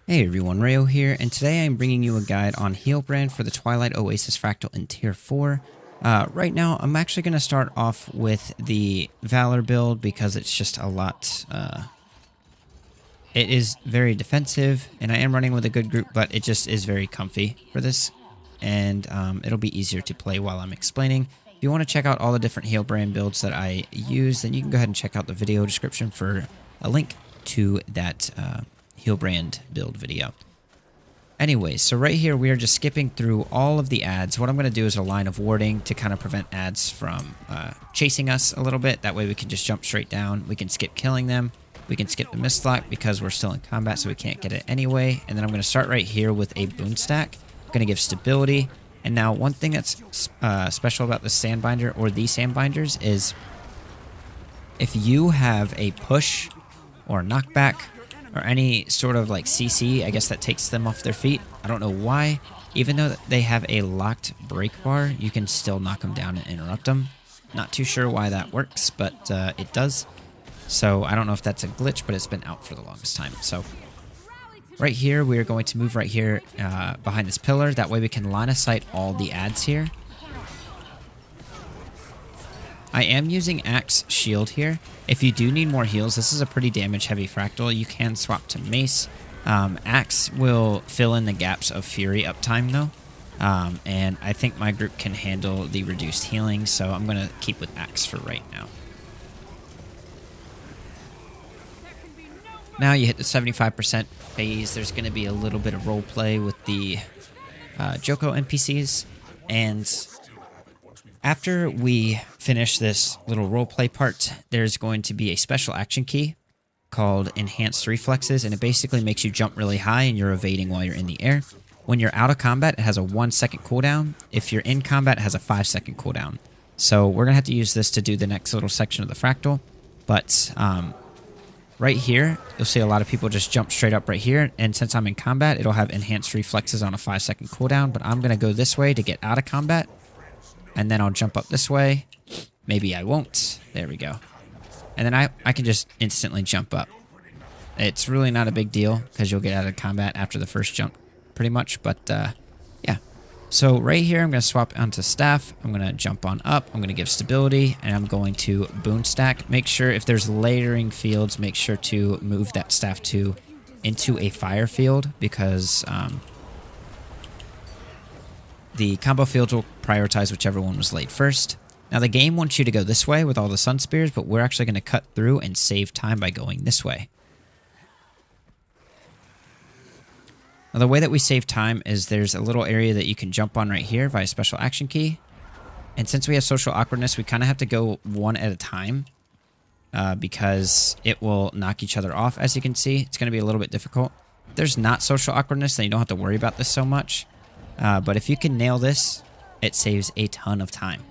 Hey everyone, Rayo here, and today I'm bringing you a guide on Healbrand for the Twilight Oasis Fractal in Tier 4. Right now, I'm actually going to start off with the Valor build because it's just a lot... it is very defensive, and I am running with a good group, but it just is very comfy for this, and it'll be easier to play while I'm explaining. If you want to check out all the different Healbrand builds that I use, then you can go ahead and check out the video description for a link to that Healbrand build video. Anyways, so right here we are just skipping through all of the ads. What I'm going to do is a line of warding to kind of prevent ads from chasing us a little bit. That way we can just jump straight down. We can skip killing them. We can skip the mistlock because we're still in combat, so we can't get it anyway. And then I'm going to start right here with a boon stack. I'm going to give stability. And now one thing that's special about the sandbinder or these sandbinders is if you have a push or knockback or any sort of like CC, I guess that takes them off their feet. I don't know why. Even though they have a locked break bar, you can still knock them down and interrupt them. Not too sure why that works, but it does. So I don't know if that's a glitch, but it's been out for the longest time. So right here, we are going to move right here behind this pillar. That way we can line of sight all the ads here. I am using Axe Shield here. If you do need more heals, this is a pretty damage-heavy fractal. You can swap to Mace. Axe will fill in the gaps of Fury uptime, though. And I think my group can handle the reduced healing, so I'm going to keep with Axe for right now. Now you hit the 75% phase. There's going to be a little bit of roleplay with the Joko NPCs, and after we finish this little roleplay part, there's going to be a special action key called Enhanced Reflexes, and it basically makes you jump really high and you're evading while you're in the air. When you're out of combat, it has a 1-second cooldown. If you're in combat, it has a 5-second cooldown. So we're going to have to use this to do the next little section of the fractal. But right here, you'll see a lot of people just jump straight up right here. And since I'm in combat, it'll have Enhanced Reflexes on a 5-second cooldown. But I'm going to go this way to get out of combat. And then I'll jump up this way. Maybe I won't. There we go. And then I can just instantly jump up. It's really not a big deal because you'll get out of combat after the first jump pretty much. But yeah. So right here I'm going to swap onto staff. I'm going to jump on up. I'm going to give stability. And I'm going to boon stack. Make sure if there's layering fields, make sure to move that staff into a fire field because... the combo fields will prioritize whichever one was laid first. Now the game wants you to go this way with all the sun spears, but we're actually going to cut through and save time by going this way. Now the way that we save time is there's a little area that you can jump on right here via special action key. And since we have social awkwardness, we kind of have to go one at a time because it will knock each other off. As you can see, it's going to be a little bit difficult. If there's not social awkwardness, then you don't have to worry about this so much. But if you can nail this, it saves a ton of time.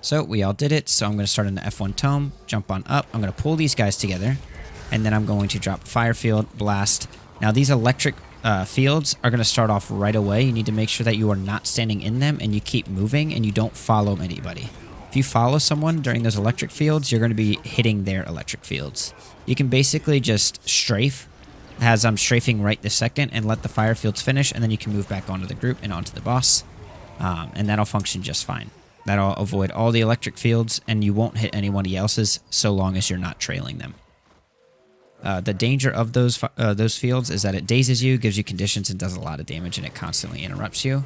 So we all did it. So I'm going to start in the F1 tome, jump on up. I'm going to pull these guys together, and then I'm going to drop fire field, blast. Now these electric fields are going to start off right away. You need to make sure that you are not standing in them and you keep moving and you don't follow anybody. If you follow someone during those electric fields, you're going to be hitting their electric fields. You can basically just strafe as I'm strafing right this second and let the fire fields finish, and then you can move back onto the group and onto the boss, and that'll function just fine. That'll avoid all the electric fields, and you won't hit anybody else's so long as you're not trailing them. The danger of those fields is that it dazes you, gives you conditions, and does a lot of damage, and it constantly interrupts you.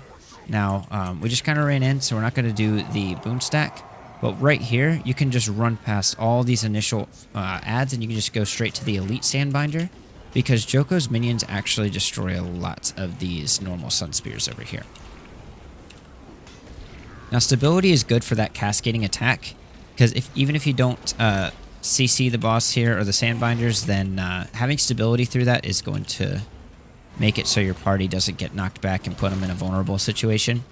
Now, we just kind of ran in, so we're not going to do the boon stack, but right here, you can just run past all these initial ads, and you can just go straight to the elite sandbinder, because Joko's minions actually destroy a lot of these normal sun spears over here. Now stability is good for that cascading attack, because even if you don't CC the boss here or the sandbinders, then having stability through that is going to make it so your party doesn't get knocked back and put them in a vulnerable situation.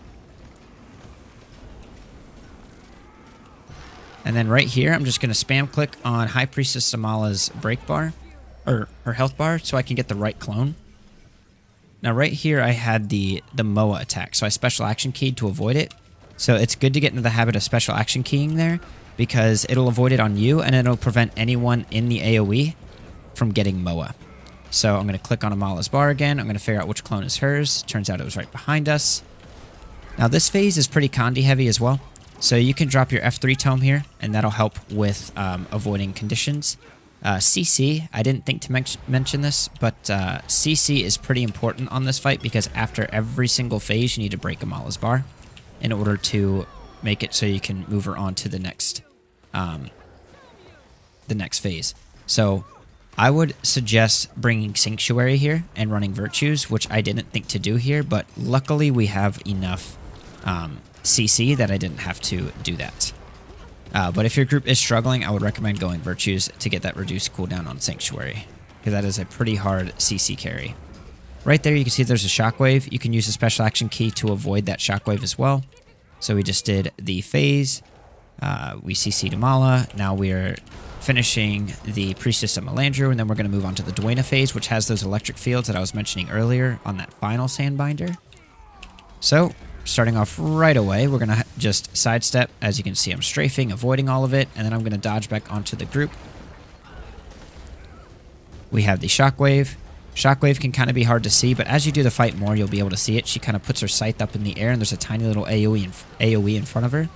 And then right here, I'm just going to spam click on High Priestess Amala's break bar. Or her health bar, so I can get the right clone. Now right here I had the Moa attack, so I special action keyed to avoid it. So it's good to get into the habit of special action keying there, because it'll avoid it on you and it'll prevent anyone in the AoE from getting Moa. So I'm going to click on Amala's bar again. I'm going to figure out which clone is hers. Turns out it was right behind us. Now this phase is pretty Condi heavy as well. So you can drop your F3 tome here, and that'll help with avoiding conditions. CC, I didn't think to mention this, but CC is pretty important on this fight because after every single phase, you need to break Amala's bar in order to make it so you can move her on to the next phase. So I would suggest bringing Sanctuary here and running Virtues, which I didn't think to do here, but luckily we have enough CC that I didn't have to do that. But if your group is struggling, I would recommend going Virtues to get that reduced cooldown on Sanctuary, because that is a pretty hard CC carry. Right there you can see there's a Shockwave. You can use the special action key to avoid that Shockwave as well. So we just did the phase. We CC'd Amala. Now we are finishing the Priestess Amala, and then we're going to move on to the Duena phase, which has those electric fields that I was mentioning earlier on that final Sandbinder. So, starting off right away, we're going to just sidestep. As you can see, I'm strafing, avoiding all of it, and then I'm going to dodge back onto the group. We have the Shockwave. Shockwave can kind of be hard to see, but as you do the fight more, you'll be able to see it. She kind of puts her scythe up in the air, and there's a tiny little AoE in front of her.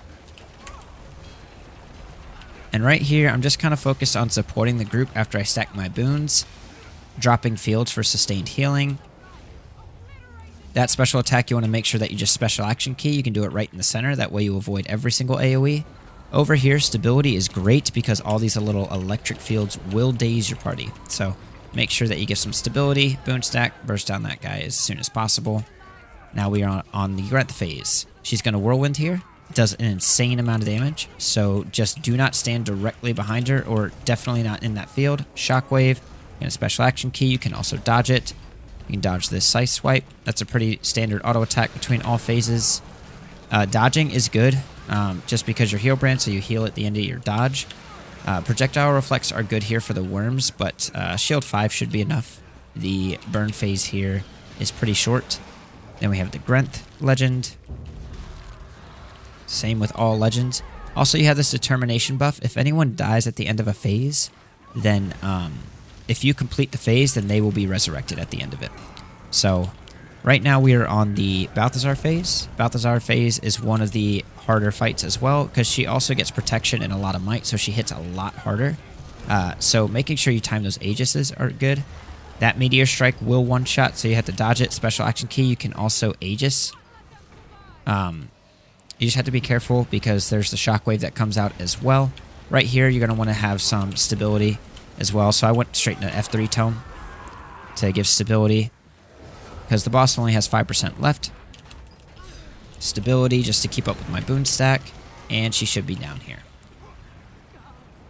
And right here, I'm just kind of focused on supporting the group after I stack my boons, dropping fields for sustained healing. That special attack, you want to make sure that you just special action key. You can do it right in the center. That way you avoid every single AoE. Over here, stability is great because all these little electric fields will daze your party. So make sure that you get some stability. Boon stack, burst down that guy as soon as possible. Now we are on the Grenth phase. She's going to whirlwind here. Does an insane amount of damage, so just do not stand directly behind her, or definitely not in that field. Shockwave and a special action key. You can also dodge it. You can dodge this Scythe Swipe. That's a pretty standard auto attack between all phases. Dodging is good, just because you're Healbrand, so you heal at the end of your dodge. Projectile Reflex are good here for the worms, but Shield 5 should be enough. The burn phase here is pretty short. Then we have the Grenth Legend. Same with all legends. Also, you have this determination buff. If anyone dies at the end of a phase, then if you complete the phase, then they will be resurrected at the end of it. So right now we are on the Balthazar phase. Balthazar phase is one of the harder fights as well, because she also gets protection and a lot of might, so she hits a lot harder. So making sure you time those Aegises are good. That Meteor Strike will one-shot, so you have to dodge it. Special action key, you can also Aegis. You just have to be careful because there's the Shockwave that comes out as well. Right here, you're going to want to have some stability as well. So I went straight into F3 tome to give stability because the boss only has 5% left. Stability just to keep up with my boon stack, and she should be down here.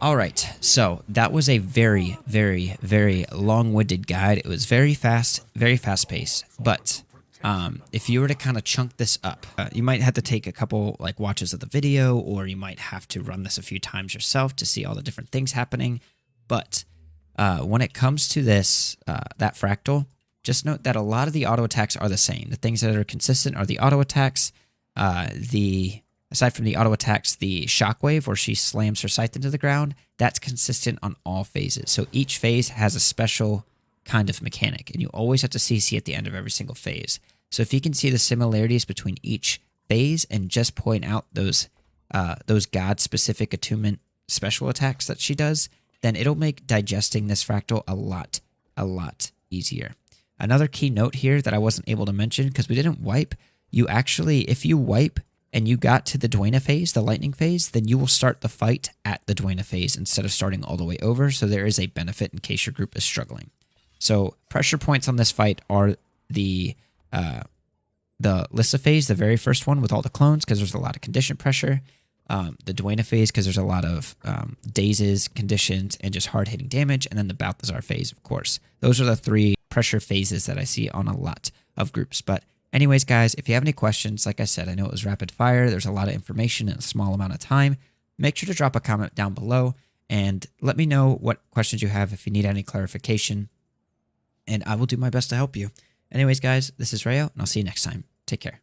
Alright, so that was a very, very, very long-winded guide. It was very fast-paced, but if you were to kind of chunk this up, you might have to take a couple watches of the video, or you might have to run this a few times yourself to see all the different things happening. But when it comes to this, that fractal, just note that a lot of the auto attacks are the same. The things that are consistent are the auto attacks. Aside from the auto attacks, the Shockwave, where she slams her scythe into the ground, that's consistent on all phases. So each phase has a special kind of mechanic, and you always have to CC at the end of every single phase. So if you can see the similarities between each phase and just point out those god-specific attunement special attacks that she does, then it'll make digesting this fractal a lot easier. Another key note here that I wasn't able to mention because we didn't wipe, if you wipe and you got to the Duena phase, the lightning phase, then you will start the fight at the Duena phase instead of starting all the way over, so there is a benefit in case your group is struggling. So pressure points on this fight are the Lissa phase, the very first one with all the clones, because there's a lot of condition pressure. The Duena phase, because there's a lot of dazes, conditions, and just hard-hitting damage. And then the Balthazar phase, of course. Those are the three pressure phases that I see on a lot of groups. But anyways, guys, if you have any questions, like I said, I know it was rapid fire. There's a lot of information in a small amount of time. Make sure to drop a comment down below and let me know what questions you have if you need any clarification. And I will do my best to help you. Anyways, guys, this is Rayo, and I'll see you next time. Take care.